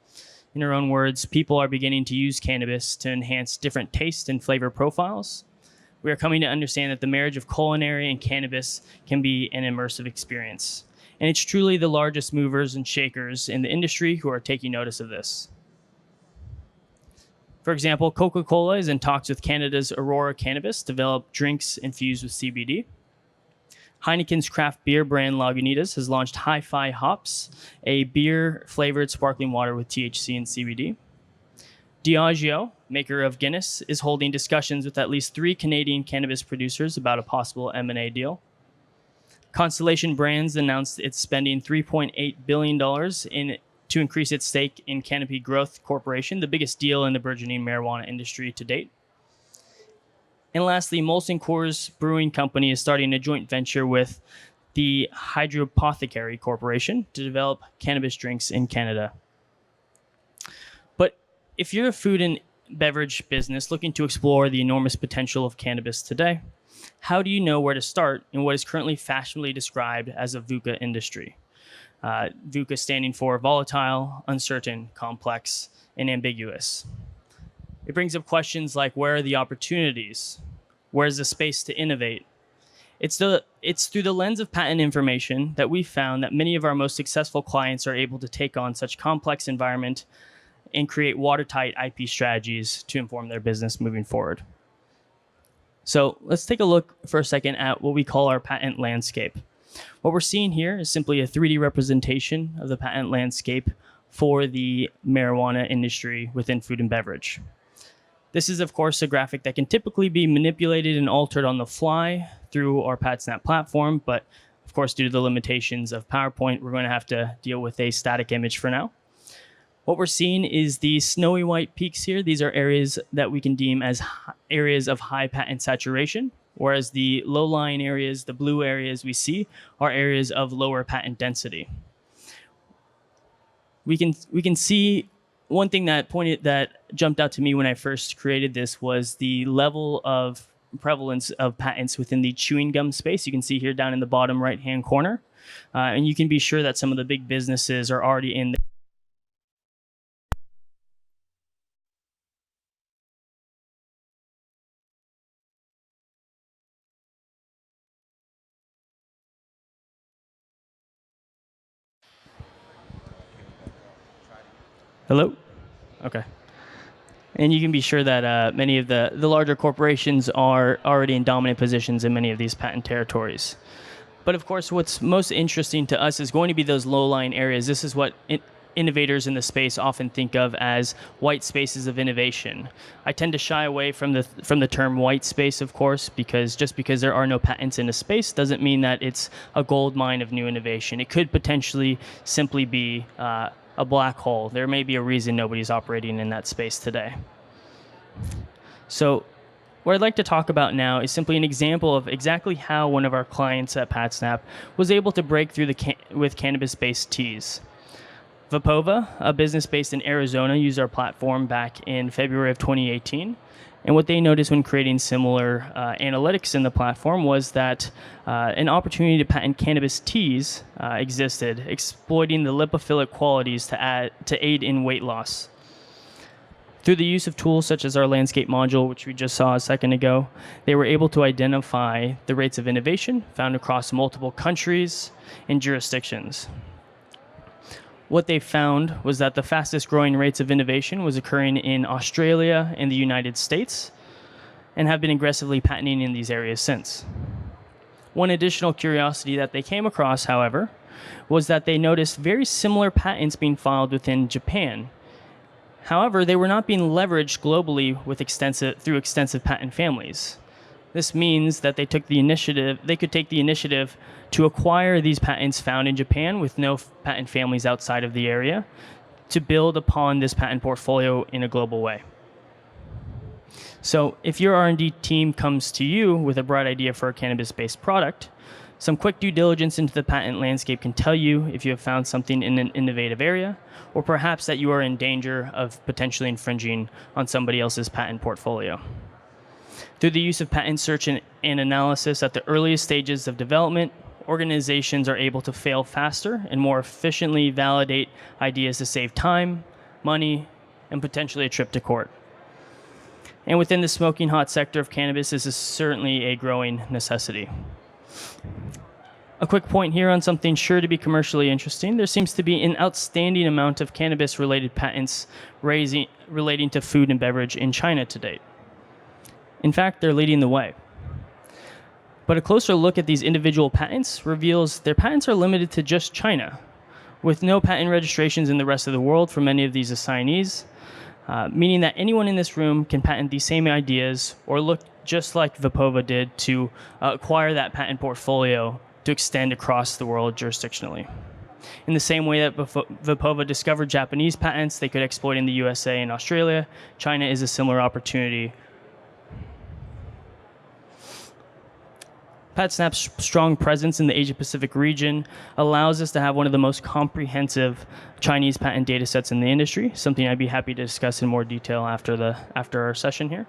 In her own words, people are beginning to use cannabis to enhance different taste and flavor profiles. We are coming to understand that the marriage of culinary and cannabis can be an immersive experience. And it's truly the largest movers and shakers in the industry who are taking notice of this. For example, Coca-Cola is in talks with Canada's Aurora Cannabis to develop drinks infused with CBD. Heineken's craft beer brand Lagunitas has launched Hi-Fi Hops, a beer-flavored sparkling water with THC and CBD. Diageo, maker of Guinness, is holding discussions with at least 3 Canadian cannabis producers about a possible M&A deal. Constellation Brands announced it's spending $3.8 billion to increase its stake in Canopy Growth Corporation, the biggest deal in the burgeoning marijuana industry to date. And lastly, Molson Coors Brewing Company is starting a joint venture with the Hydropothecary Corporation to develop cannabis drinks in Canada. But if you're a food and beverage business looking to explore the enormous potential of cannabis today, how do you know where to start in what is currently fashionably described as a VUCA industry? VUCA standing for volatile, uncertain, complex, and ambiguous. It brings up questions like, where are the opportunities? Where's the space to innovate? It's through the lens of patent information that we found that many of our most successful clients are able to take on such complex environment and create watertight IP strategies to inform their business moving forward. So let's take a look for a second at what we call our patent landscape. What we're seeing here is simply a 3D representation of the patent landscape for the marijuana industry within food and beverage. This is, of course, a graphic that can typically be manipulated and altered on the fly through our PatSnap platform, but of course, due to the limitations of PowerPoint, we're going to have to deal with a static image for now. What we're seeing is the snowy white peaks here. These are areas that we can deem as areas of high patent saturation, whereas the low-lying areas, the blue areas we see, are areas of lower patent density. We can see one thing that jumped out to me when I first created this was the level of prevalence of patents within the chewing gum space. You can see here down in the bottom right-hand corner, and you can be sure that some of the big businesses are already in there. Hello? Okay. And you can be sure that many of the larger corporations are already in dominant positions in many of these patent territories. But of course, what's most interesting to us is going to be those low-lying areas. This is what innovators in the space often think of as white spaces of innovation. I tend to shy away from the term white space, of course, because just because there are no patents in a space doesn't mean that it's a gold mine of new innovation. It could potentially simply be a black hole. There may be a reason nobody's operating in that space today. So what I'd like to talk about now is simply an example of exactly how one of our clients at PatSnap was able to break through with cannabis-based teas. Vapova, a business based in Arizona, used our platform back in February of 2018, And what they noticed when creating similar analytics in the platform was that an opportunity to patent cannabis teas existed, exploiting the lipophilic qualities to aid in weight loss. Through the use of tools such as our landscape module, which we just saw a second ago, they were able to identify the rates of innovation found across multiple countries and jurisdictions. What they found was that the fastest growing rates of innovation was occurring in Australia and the United States, and have been aggressively patenting in these areas since. One additional curiosity that they came across, however, was that they noticed very similar patents being filed within Japan. However, they were not being leveraged globally through extensive patent families. This means that they could take the initiative to acquire these patents found in Japan with no patent families outside of the area to build upon this patent portfolio in a global way. So if your R&D team comes to you with a bright idea for a cannabis-based product, some quick due diligence into the patent landscape can tell you if you have found something in an innovative area, or perhaps that you are in danger of potentially infringing on somebody else's patent portfolio. Through the use of patent search and analysis at the earliest stages of development, organizations are able to fail faster and more efficiently validate ideas to save time, money, and potentially a trip to court. And within the smoking hot sector of cannabis, this is certainly a growing necessity. A quick point here on something sure to be commercially interesting. There seems to be an outstanding amount of cannabis-related patents relating to food and beverage in China to date. In fact, they're leading the way. But a closer look at these individual patents reveals their patents are limited to just China, with no patent registrations in the rest of the world for many of these assignees, meaning that anyone in this room can patent these same ideas or look just like Vipova did to acquire that patent portfolio to extend across the world jurisdictionally. In the same way that Vipova discovered Japanese patents they could exploit in the USA and Australia, China is a similar opportunity. PatSnap's strong presence in the Asia-Pacific region allows us to have one of the most comprehensive Chinese patent data sets in the industry, something I'd be happy to discuss in more detail after our session here.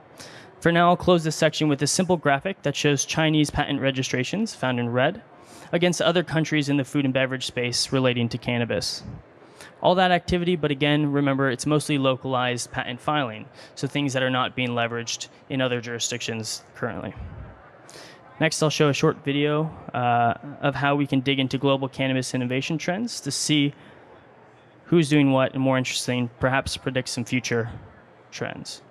For now, I'll close this section with a simple graphic that shows Chinese patent registrations, found in red, against other countries in the food and beverage space relating to cannabis. All that activity, but again, remember, it's mostly localized patent filing, so things that are not being leveraged in other jurisdictions currently. Next, I'll show a short video of how we can dig into global cannabis innovation trends to see who's doing what, and more interesting, perhaps predict some future trends.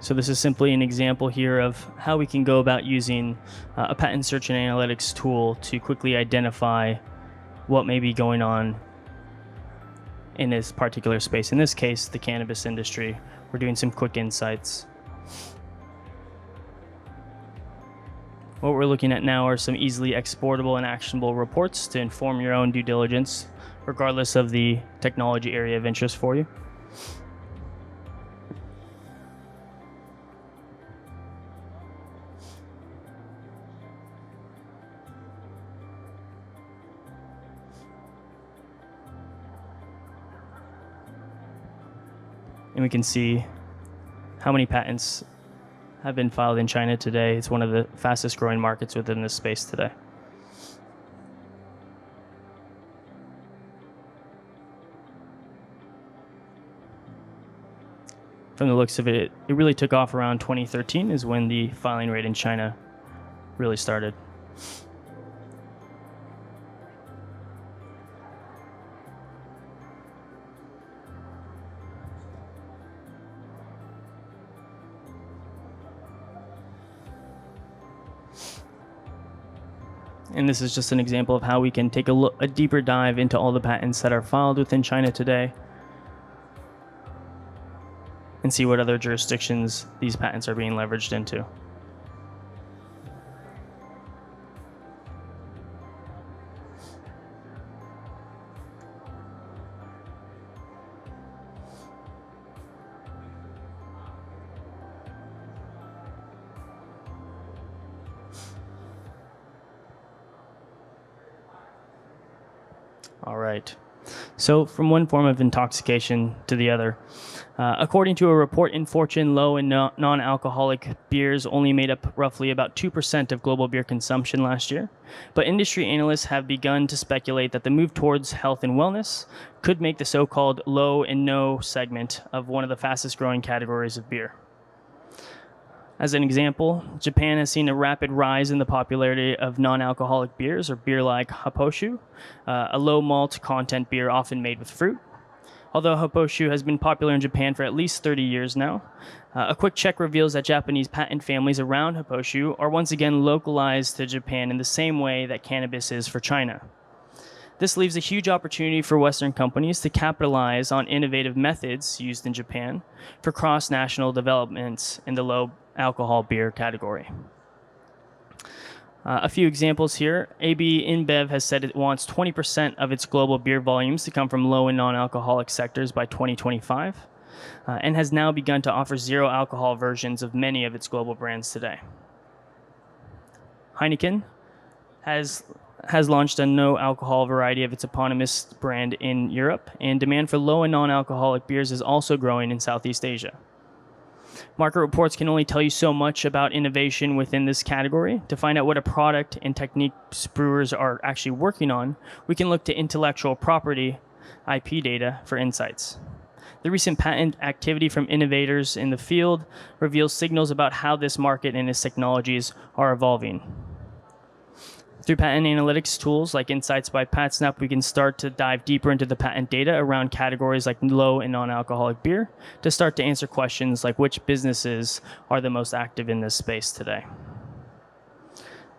So this is simply an example here of how we can go about using a patent search and analytics tool to quickly identify what may be going on in this particular space. In this case, the cannabis industry. We're doing some quick insights. What we're looking at now are some easily exportable and actionable reports to inform your own due diligence, regardless of the technology area of interest for you. And we can see how many patents have been filed in China today. It's one of the fastest growing markets within this space today. From the looks of it, it really took off around 2013 is when the filing rate in China really started. And this is just an example of how we can take a deeper dive into all the patents that are filed within China today and see what other jurisdictions these patents are being leveraged into. All right. So from one form of intoxication to the other. According to a report in Fortune, low and non-alcoholic beers only made up roughly about 2% of global beer consumption last year. But industry analysts have begun to speculate that the move towards health and wellness could make the so-called low and no segment of one of the fastest growing categories of beer. As an example, Japan has seen a rapid rise in the popularity of non-alcoholic beers, or beer like Happoshu, a low malt content beer often made with fruit. Although Happoshu has been popular in Japan for at least 30 years now, a quick check reveals that Japanese patent families around Happoshu are once again localized to Japan in the same way that cannabis is for China. This leaves a huge opportunity for Western companies to capitalize on innovative methods used in Japan for cross-national developments in the low alcohol beer category. A few examples here. AB InBev has said it wants 20% of its global beer volumes to come from low and non-alcoholic sectors by 2025, and has now begun to offer zero alcohol versions of many of its global brands today. Heineken has launched a no alcohol variety of its eponymous brand in Europe, and demand for low and non-alcoholic beers is also growing in Southeast Asia. Market reports can only tell you so much about innovation within this category. To find out what a product and techniques brewers are actually working on, we can look to intellectual property, IP data, for insights. The recent patent activity from innovators in the field reveals signals about how this market and its technologies are evolving. Through patent analytics tools like Insights by PatSnap, we can start to dive deeper into the patent data around categories like low and non-alcoholic beer to start to answer questions like which businesses are the most active in this space today.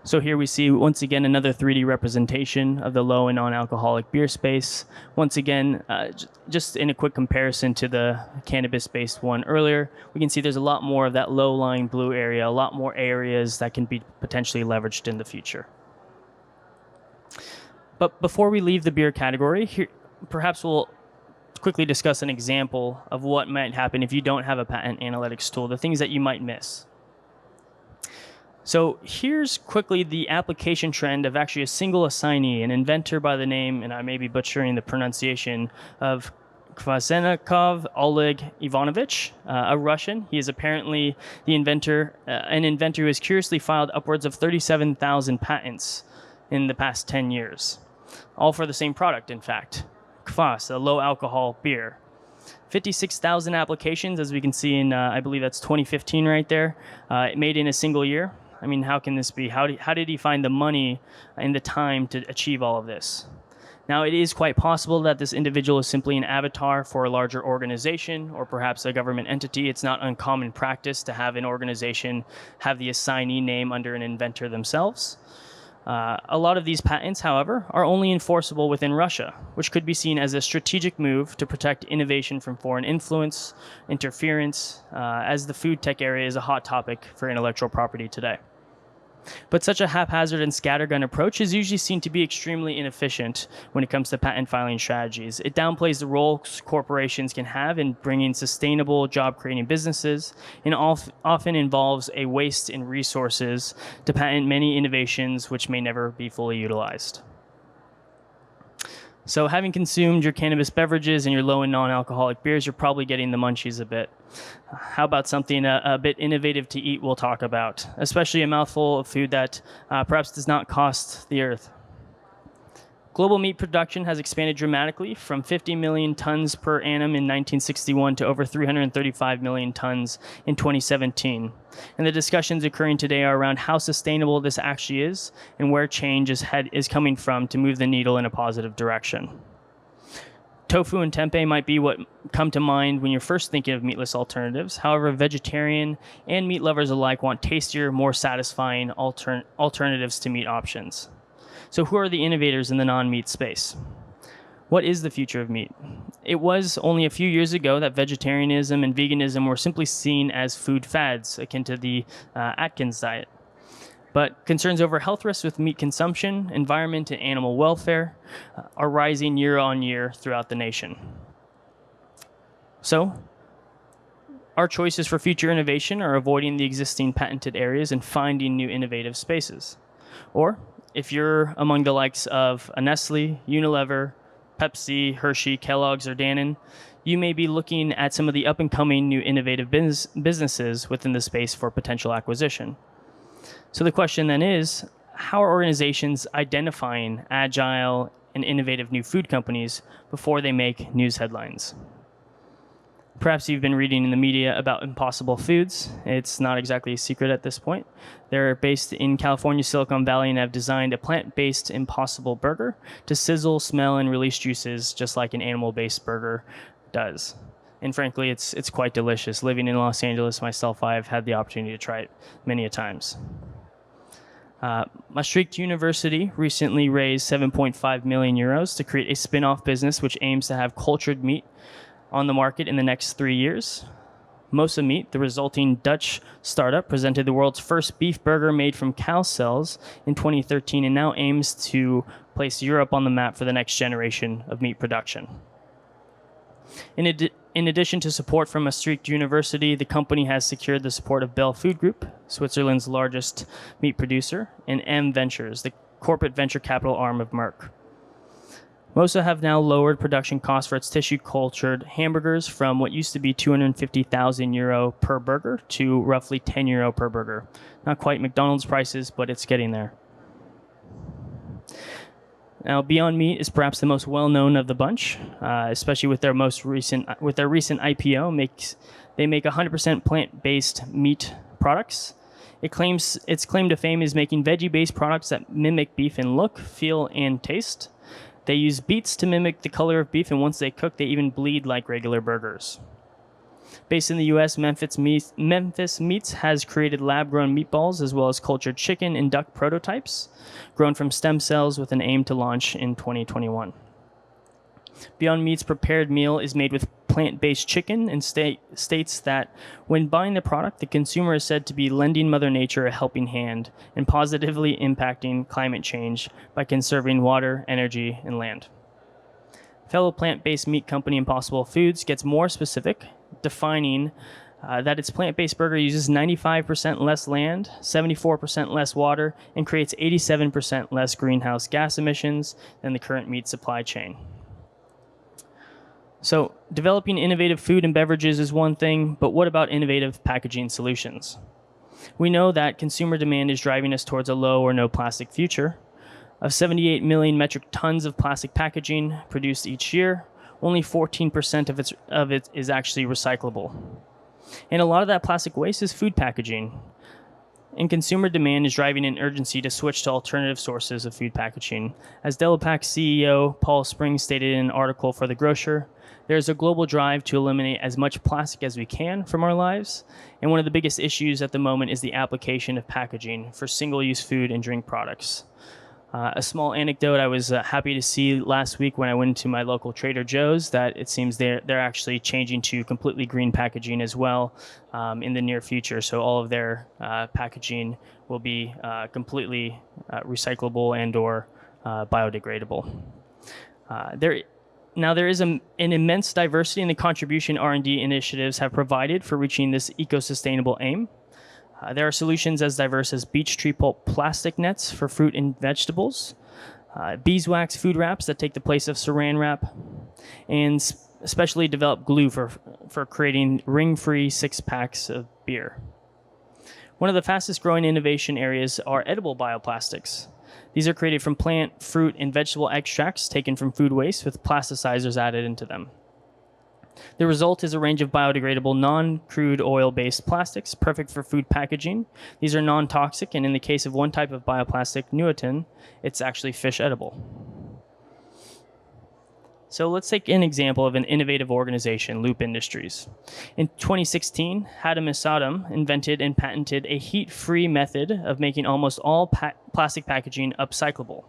So here we see, once again, another 3D representation of the low and non-alcoholic beer space. Once again, just in a quick comparison to the cannabis-based one earlier, we can see there's a lot more of that low-lying blue area, a lot more areas that can be potentially leveraged in the future. But before we leave the beer category, here, perhaps we'll quickly discuss an example of what might happen if you don't have a patent analytics tool, the things that you might miss. So here's quickly the application trend of actually a single assignee, an inventor by the name, and I may be butchering the pronunciation, of Kvasenikov Oleg Ivanovich, a Russian. He is apparently the inventor, an inventor who has curiously filed upwards of 37,000 patents in the past 10 years. All for the same product, in fact. Kvass, a low alcohol beer. 56,000 applications, as we can see in, I believe that's 2015 right there, made in a single year. I mean, how can this be? How did he find the money and the time to achieve all of this? Now, it is quite possible that this individual is simply an avatar for a larger organization or perhaps a government entity. It's not uncommon practice to have an organization have the assignee name under an inventor themselves. A lot of these patents, however, are only enforceable within Russia, which could be seen as a strategic move to protect innovation from foreign influence, interference, as the food tech area is a hot topic for intellectual property today. But such a haphazard and scattergun approach is usually seen to be extremely inefficient when it comes to patent filing strategies. It downplays the role corporations can have in bringing sustainable job-creating businesses, and often involves a waste in resources to patent many innovations which may never be fully utilized. So having consumed your cannabis beverages and your low and non-alcoholic beers, you're probably getting the munchies a bit. How about something a bit innovative to eat we'll talk about, especially a mouthful of food that perhaps does not cost the earth. Global meat production has expanded dramatically from 50 million tons per annum in 1961 to over 335 million tons in 2017. And the discussions occurring today are around how sustainable this actually is and where change is coming from to move the needle in a positive direction. Tofu and tempeh might be what come to mind when you're first thinking of meatless alternatives. However, vegetarian and meat lovers alike want tastier, more satisfying alternatives to meat options. So who are the innovators in the non-meat space? What is the future of meat? It was only a few years ago that vegetarianism and veganism were simply seen as food fads, akin to the Atkins diet. But concerns over health risks with meat consumption, environment, and animal welfare are rising year on year throughout the nation. So, our choices for future innovation are avoiding the existing patented areas and finding new innovative spaces. Or, if you're among the likes of a Nestle, Unilever, Pepsi, Hershey, Kellogg's, or Dannon, you may be looking at some of the up-and-coming new innovative businesses within the space for potential acquisition. So the question then is, how are organizations identifying agile and innovative new food companies before they make news headlines? Perhaps you've been reading in the media about Impossible Foods. It's not exactly a secret at this point. They're based in California, Silicon Valley, and have designed a plant-based Impossible burger to sizzle, smell, and release juices just like an animal-based burger does. And frankly, it's quite delicious. Living in Los Angeles myself, I've had the opportunity to try it many a times. Maastricht University recently raised 7.5 million euros to create a spin-off business which aims to have cultured meat on the market in the next 3 years. Mosa Meat, the resulting Dutch startup, presented the world's first beef burger made from cow cells in 2013 and now aims to place Europe on the map for the next generation of meat production. In addition to support from Maastricht University, the company has secured the support of Bell Food Group, Switzerland's largest meat producer, and M Ventures, the corporate venture capital arm of Merck. Mosa have now lowered production costs for its tissue-cultured hamburgers from what used to be 250,000 euro per burger to roughly 10 euro per burger. Not quite McDonald's prices, but it's getting there. Now, Beyond Meat is perhaps the most well-known of the bunch, especially with their recent IPO. They make 100% plant-based meat products. Its claim to fame is making veggie-based products that mimic beef in look, feel, and taste. They use beets to mimic the color of beef, and once they cook, they even bleed like regular burgers. Based in the U.S., Memphis Meats has created lab-grown meatballs as well as cultured chicken and duck prototypes, grown from stem cells with an aim to launch in 2021. Beyond Meat's prepared meal is made with plant-based chicken and states that when buying the product, the consumer is said to be lending Mother Nature a helping hand and positively impacting climate change by conserving water, energy, and land. Fellow plant-based meat company Impossible Foods gets more specific, defining that its plant-based burger uses 95% less land, 74% less water, and creates 87% less greenhouse gas emissions than the current meat supply chain. So, developing innovative food and beverages is one thing, but what about innovative packaging solutions? We know that consumer demand is driving us towards a low or no plastic future. Of 78 million metric tons of plastic packaging produced each year, only 14% of it is actually recyclable. And a lot of that plastic waste is food packaging. And consumer demand is driving an urgency to switch to alternative sources of food packaging. As Delapac's CEO Paul Springs stated in an article for The Grocer, there is a global drive to eliminate as much plastic as we can from our lives, and one of the biggest issues at the moment is the application of packaging for single-use food and drink products. A small anecdote, I was happy to see last week when I went to my local Trader Joe's that it seems they're actually changing to completely green packaging as well in the near future. So all of their packaging will be completely recyclable and or biodegradable. There is an immense diversity in the contribution R&D initiatives have provided for reaching this eco-sustainable aim. There are solutions as diverse as beech tree pulp plastic nets for fruit and vegetables, beeswax food wraps that take the place of saran wrap, and specially developed glue for creating ring-free six-packs of beer. One of the fastest growing innovation areas are edible bioplastics. These are created from plant, fruit, and vegetable extracts taken from food waste with plasticizers added into them. The result is a range of biodegradable, non-crude oil-based plastics, perfect for food packaging. These are non-toxic, and in the case of one type of bioplastic, Nuotin, it's actually fish edible. So let's take an example of an innovative organization, Loop Industries. In 2016, Hatem Sadam invented and patented a heat-free method of making almost all plastic packaging upcyclable.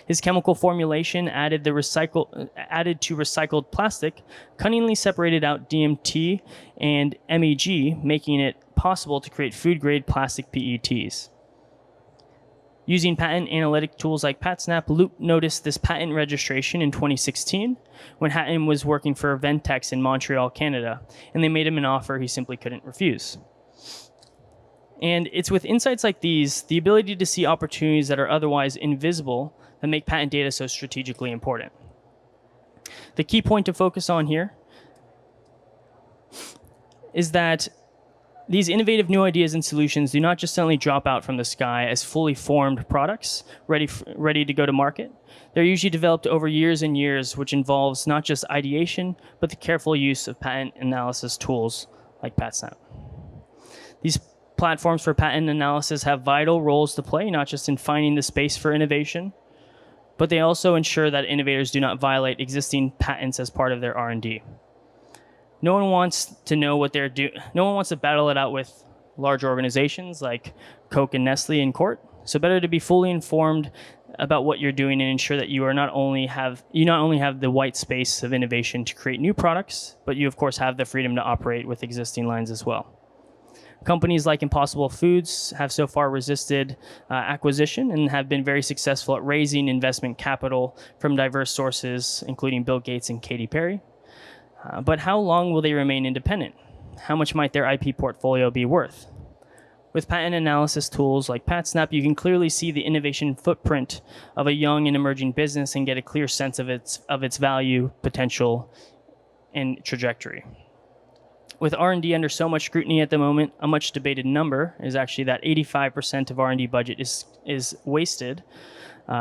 His chemical formulation added to recycled plastic, cunningly separated out DMT and MEG, making it possible to create food-grade plastic PETs. Using patent analytic tools like PatSnap, Loop noticed this patent registration in 2016 when Hatem was working for Ventex in Montreal, Canada, and they made him an offer he simply couldn't refuse. And it's with insights like these, the ability to see opportunities that are otherwise invisible, that make patent data so strategically important. The key point to focus on here is that these innovative new ideas and solutions do not just suddenly drop out from the sky as fully formed products ready to go to market. They're usually developed over years and years, which involves not just ideation, but the careful use of patent analysis tools like PatSnap. These platforms for patent analysis have vital roles to play, not just in finding the space for innovation, but they also ensure that innovators do not violate existing patents as part of their R&D. No one wants to know what they're doing. No one wants to battle it out with large organizations like Coke and Nestle in court. So better to be fully informed about what you're doing and ensure that you not only have the white space of innovation to create new products, but you of course have the freedom to operate with existing lines as well. Companies like Impossible Foods have so far resisted acquisition and have been very successful at raising investment capital from diverse sources, including Bill Gates and Katy Perry. But how long will they remain independent? How much might their IP portfolio be worth? With patent analysis tools like PatSnap, you can clearly see the innovation footprint of a young and emerging business and get a clear sense of its value, potential, and trajectory. With R&D under so much scrutiny at the moment, a much debated number is actually that 85% of R&D budget is wasted.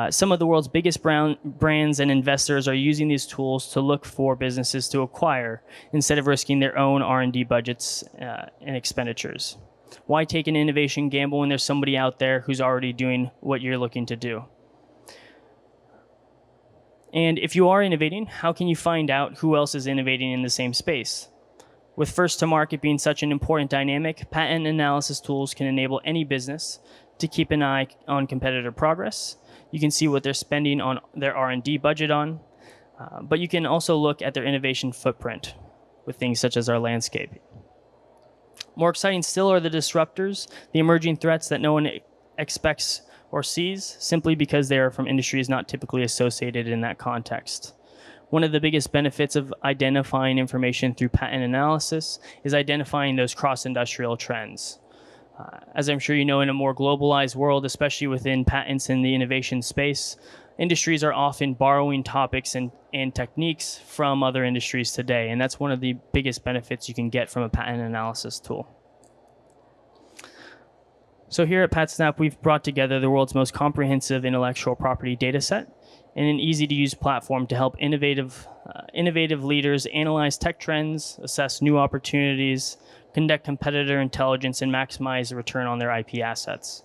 Some of the world's biggest brands and investors are using these tools to look for businesses to acquire instead of risking their own R&D budgets and expenditures. Why take an innovation gamble when there's somebody out there who's already doing what you're looking to do? And if you are innovating, how can you find out who else is innovating in the same space? With first to market being such an important dynamic, patent analysis tools can enable any business to keep an eye on competitor progress. You can see what they're spending on their R&D budget on, but you can also look at their innovation footprint with things such as our landscape. More exciting still are the disruptors, the emerging threats that no one expects or sees simply because they are from industries not typically associated in that context. One of the biggest benefits of identifying information through patent analysis is identifying those cross-industrial trends. As I'm sure you know, in a more globalized world, especially within patents in the innovation space, industries are often borrowing topics and techniques from other industries today, and that's one of the biggest benefits you can get from a patent analysis tool. So here at PatSnap, we've brought together the world's most comprehensive intellectual property data set in an easy-to-use platform to help innovative leaders analyze tech trends, assess new opportunities, conduct competitor intelligence, and maximize the return on their IP assets.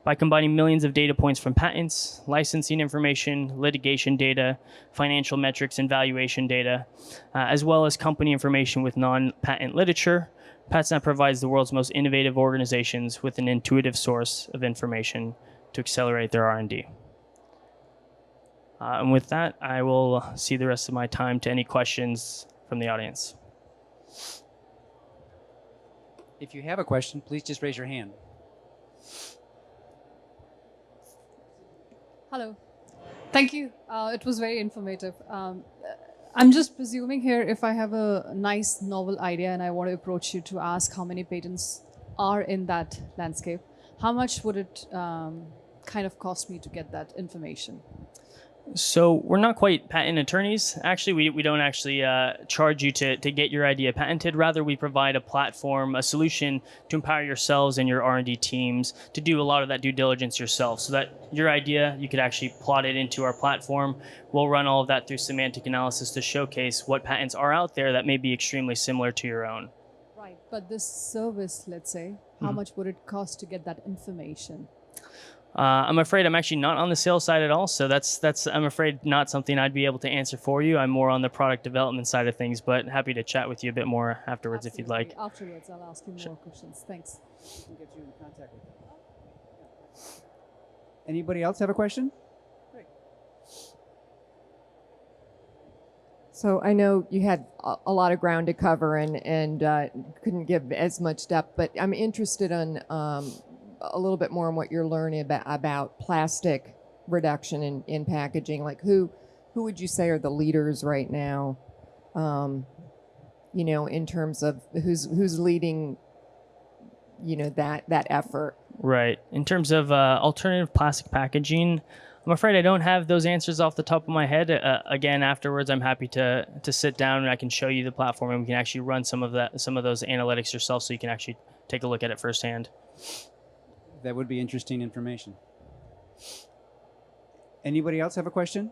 By combining millions of data points from patents, licensing information, litigation data, financial metrics, and valuation data, as well as company information with non-patent literature, PatSnap provides the world's most innovative organizations with an intuitive source of information to accelerate their R&D. And with that, I will cede the rest of my time to any questions from the audience. If you have a question, please just raise your hand. Hello. Thank you. It was very informative. I'm just presuming here if I have a nice novel idea and I want to approach you to ask how many patents are in that landscape, how much would it kind of cost me to get that information? So we're not quite patent attorneys. Actually, we don't actually charge you to get your idea patented. Rather, we provide a platform, a solution to empower yourselves and your R&D teams to do a lot of that due diligence yourself so that your idea, you could actually plot it into our platform. We'll run all of that through semantic analysis to showcase what patents are out there that may be extremely similar to your own. Right. But this service, let's say, how much would it cost to get that information? I'm afraid I'm actually not on the sales side at all, so that's I'm afraid not something I'd be able to answer for you. I'm more on the product development side of things, but happy to chat with you a bit more afterwards. Absolutely. If you'd like. Afterwards, I'll ask you more questions. Thanks. We'll get you in contact with them. Anybody else have a question? Great. So I know you had a lot of ground to cover and couldn't give as much depth, but I'm interested in a little bit more on what you're learning about plastic reduction in packaging. Like who would you say are the leaders right now, in terms of who's leading, that effort? Right. In terms of alternative plastic packaging, I'm afraid I don't have those answers off the top of my head. Again, afterwards, I'm happy to sit down and I can show you the platform and we can actually run some of those analytics yourself, so you can actually take a look at it firsthand. That would be interesting information. Anybody else have a question?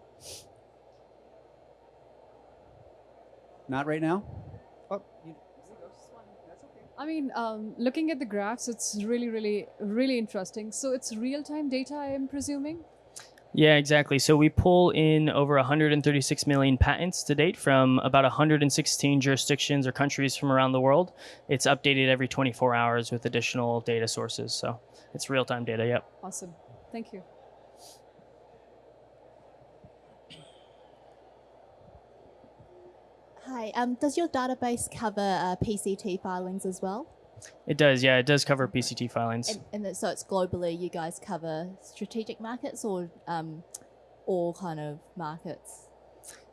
Not right now? Oh, I mean, looking at the graphs, it's really, really, really interesting. So it's real-time data, I am presuming? Yeah, exactly. So we pull in over 136 million patents to date from about 116 jurisdictions or countries from around the world. It's updated every 24 hours with additional data sources. So it's real-time data, yep. Awesome. Thank you. Hi, does your database cover PCT filings as well? It does, yeah. It does cover PCT filings. So it's globally, you guys cover strategic markets or all kind of markets?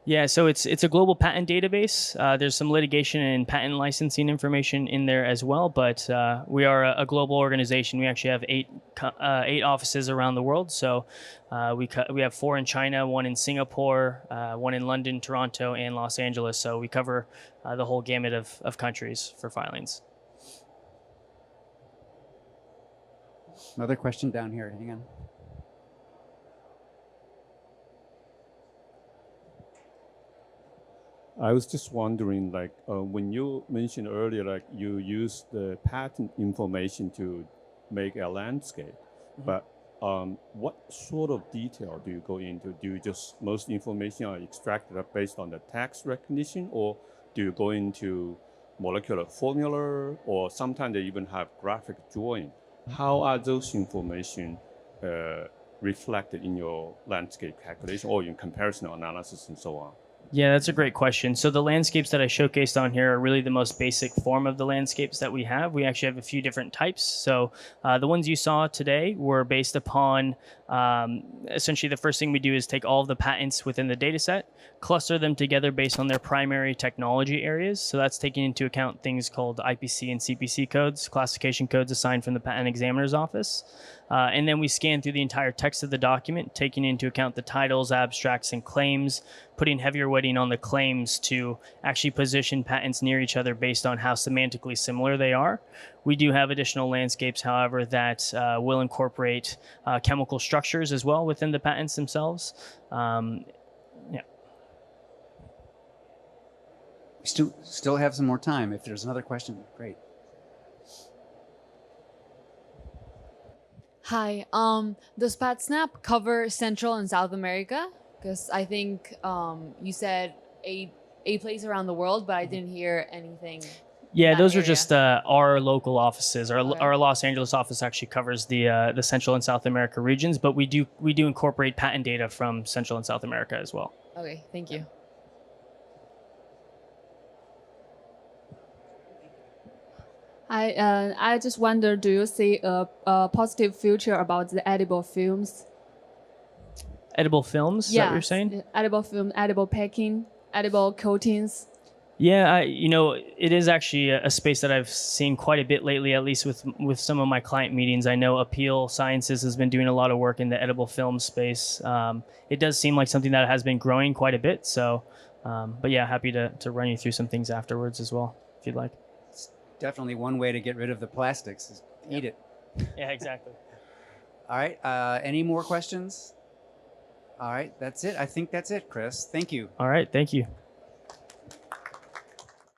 Yeah, so it's a global patent database. There's some litigation and patent licensing information in there as well, but we are a global organization. We actually have eight offices around the world. So we have 4 in China, 1 in Singapore, 1 in London, Toronto, and Los Angeles. So we cover the whole gamut of countries for filings. Another question down here. Hang on. I was just wondering, like, when you mentioned earlier, like, you use the patent information to make a landscape, but what sort of detail do you go into? Do you just, most information are extracted based on the text recognition, or do you go into molecular formula, or sometimes they even have graphic drawing? How are those information reflected in your landscape calculation or in comparison analysis and so on? Yeah, that's a great question. So the landscapes that I showcased on here are really the most basic form of the landscapes that we have. We actually have a few different types. So the ones you saw today were based upon, essentially the first thing we do is take all of the patents within the data set, cluster them together based on their primary technology areas. So that's taking into account things called IPC and CPC codes, classification codes assigned from the patent examiner's office. And then we scan through the entire text of the document, taking into account the titles, abstracts, and claims, putting heavier weighting on the claims to actually position patents near each other based on how semantically similar they are. We do have additional landscapes, however, that will incorporate chemical structures as well within the patents themselves. Yeah. We still have some more time. If there's another question, great. Hi, does PatSnap cover Central and South America? Because I think you said a place around the world, but I didn't hear anything. Yeah, those are just our local offices. Our Los Angeles office actually covers the Central and South America regions, but we do incorporate patent data from Central and South America as well. Okay, thank you. I just wonder, do you see a positive future about the edible films? Edible films, is that what you're saying? Edible film, edible packing, edible coatings. Yeah, it is actually a space that I've seen quite a bit lately, at least with some of my client meetings. I know Appeal Sciences has been doing a lot of work in the edible film space. It does seem like something that has been growing quite a bit. So, but yeah, happy to run you through some things afterwards as well, if you'd like. Definitely one way to get rid of the plastics is eat it. Yeah, exactly. All right. Any more questions? All right. That's it. I think that's it, Chris. Thank you. All right. Thank you.